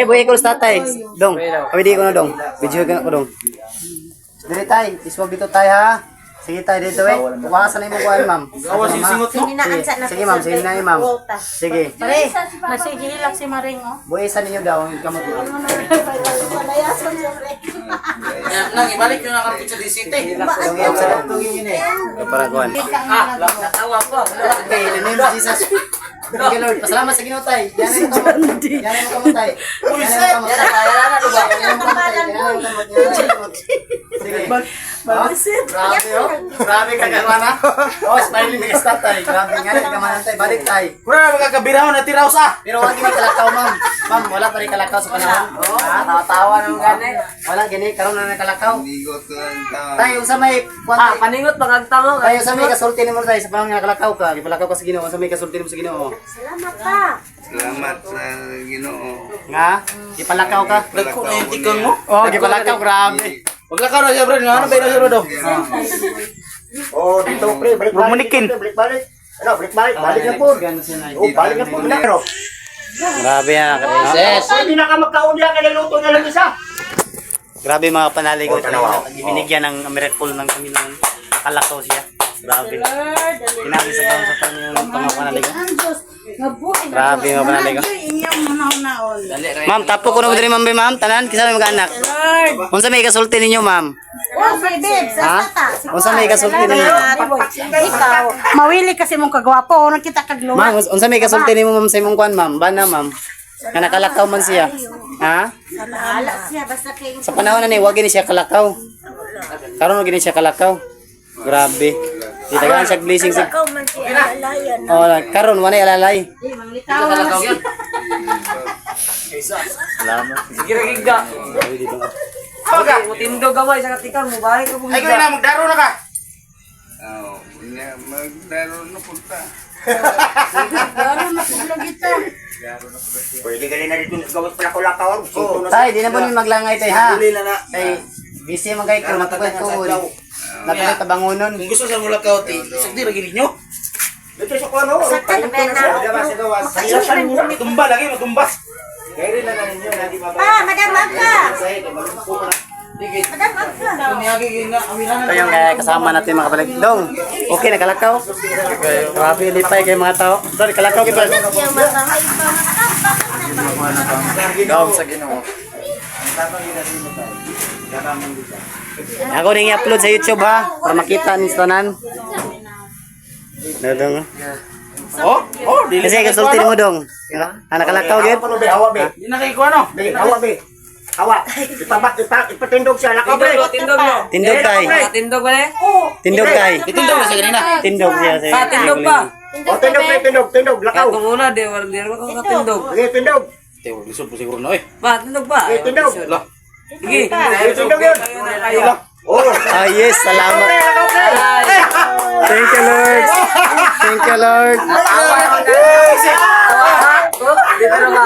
buhay ko sa tatay. Dong, kami di ko na dong. Video ko na ko dong. Dili tay, iswag dito tay ha. Sige tay dito eh. Bukasan na mo kuan ma'am. Awas yung singot mo. Sige ma'am, sige na ma'am. Sige. Pare, nasigilak si Maring, oh. Buhisan ninyo daw ang kamot. Nang ibalik yung nakapit sa City. Para kuan. Natawa ko. Okay, in the name of Jesus. Thank you Lord. Pasalamat sa Ginoo tay. Yan ang kamot. Yan ang kamot tay. Yan ang kamot. Sige. Grabe oh. Grabe ka gamana. Oh, smiling ni tatay. Grabe nga ni gamana tay. Balik tay. Pura magkakabiraw na tiraw sa. Pero wala gini kalakaw ma'am. Ma'am, wala pa rin kalakaw sa panahon. Oh, tawa-tawa nang gani. Wala gini karon na kalakaw. Tay, sa may Paningot pagagtango. tayo sa may kasulti nimo tay sa panahon nga kalakaw ka. Gipalakaw ka sa Ginoo sa may kasulti nimo sa Ginoo. Salamat pa. Salamat sa Ginoo. Nga, gipalakaw ka. Dagko na yung tikon mo. Oh, gipalakaw grabe. Maglakaw na siya bro. Ano ba yun siya bro? Oh, dito pre, balik Bumalikin. balik balik. Ano, balik balik na po. Oh, balik na po na. Pero, Grabe yan. Yes. hindi na ka magkaulya ka luto na lang isa. Grabe mga panaligot. Binigyan ng miracle ng Panginoon. Kalakaw siya. Grabe. Inabi sa taon sa Panginoon ng mga panaligot. Grabe mga panaligot. Ma'am, tapo ko na diri ma'am, ma'am. Tanan, kisa may mag-anak. Unsa may kasulti ninyo, ma'am? Ha? Unsa may kasulti ninyo? Ikaw, mawili kasi mong kagwapo, nakita kagluwa. Ma'am, unsa may kasulti nimo ma'am sa imong kwan, ma'am? Bana, ma'am. Nga nakalakaw man siya. Ha? Ala siya, basta kayo. Sa panahon na ni, wag gini siya kalakaw. Karon wag gini siya kalakaw. Grabe. Di tagaan siya blessing sa. Ikaw man siya, alalayan. Oh, karon wala alalay. Kalakaw yan. Salamat. Sige giga. Grabe dito. Aga, mutindo gaway sa katikang mo bahay ko Ay, kaya na magdaro na ka. Oh, magdaro na punta. Pwede ka rin na dito gawin pala ko lakaw. Tay, di na po ni maglangay tay ha. Uli na na. Tay, busy man kay ko matukoy ko. Natay tabangonon. Kung gusto sa mulakaw, sagdi lagi ninyo. Dito sa kuano. Matumba lagi, matumba. Pa, Madam Magka. Madam Magka. Kumiyagi gina, aminahan Ito yung kasama natin mga kapalig. Dong, okay na kalakaw? Grabe, lipay kayo mga tao. Sorry, kalakaw kita. Yung masahay pa. Dong, sa Ginoo. Ako rin i-upload sa YouTube ha, para makita ni Stonan. Dong. dili. Kasi kasulti mo dong. Anak kalakaw gid. Ano be, hawa be. Di na kay ko ano? Be, hawa be. Hawa. Ipatindog siya lakaw be. Tindog mo. Tindog tay. Tindog ba eh? Tindog tay. Itindog na sa ganina. Tindog siya. Tindog pa. O, tindog, lakaw. Katong una, di ko katindog. Sige, tindog. Tewo, lisod po siguro na eh. Ba, tindog pa. Sige, tindog. Sige. Tindog yun. Oh. Ah, yes, salamat. Thank you, Lord. Thank you, Lord. Dito na ba?